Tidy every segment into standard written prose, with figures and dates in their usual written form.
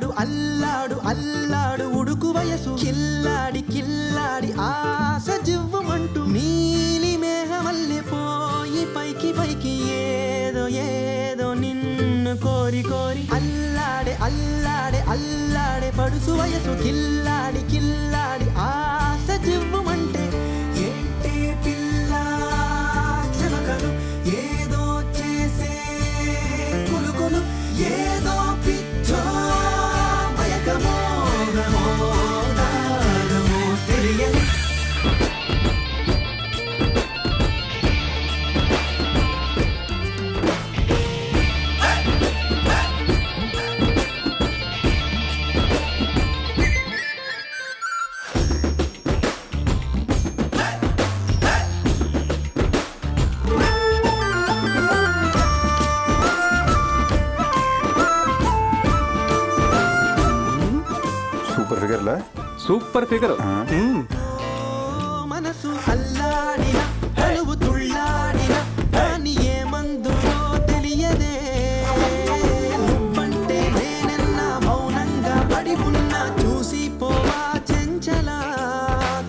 అల్లాడు అల్లాడు అల్లాడు ఉడుకు వయసు కిల్లాడి కిల్లాడి ఆశ జివ్వమంటూ నీలి మేఘమల్లె పోయి పైకి పైకి ఏదో ఏదో నిన్ను కోరి కోరి అల్లాడే అల్లాడే అల్లాడే పడుసు వయసు కిల్లాడి కిల్లాడి ఆశ జివ్వమంటే ఏంటి పిల్ల చెమకలు ఏదో చేసే కులుకులు ఏదో పిచ్చో మయకమో గమో దాగమో తెలియని సూపర్ ఫిగర్లా సూపర్ ఫిగర్. మనసు అల్లాడిన తనువు తుళ్ళాడిన కానీ ఏ మందులో తెలియదే నువ్వంటే నేనెన్నా మౌనంగా పడి ఉన్నా చూసి పోవా చెంచల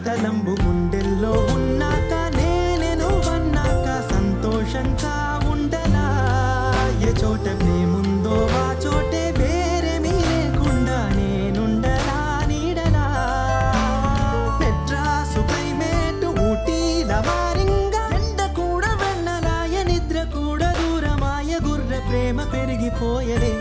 తలంబు గుండెల్లో ఉన్నాక నేనే నువ్వన్నాక సంతోషంగా ఉండలా ఏ చోట ప్రేముందో ఆ చోటే వేరేమీ లేకుండా నేనుండలా నీడలా మెడ్రాసు క్లైమేట్ ఊటీల మారింగా ఎండ కూడా వెన్నలాయ నిద్ర కూడా దూరమాయ గుర్ర ప్రేమ పెరిగిపోయలే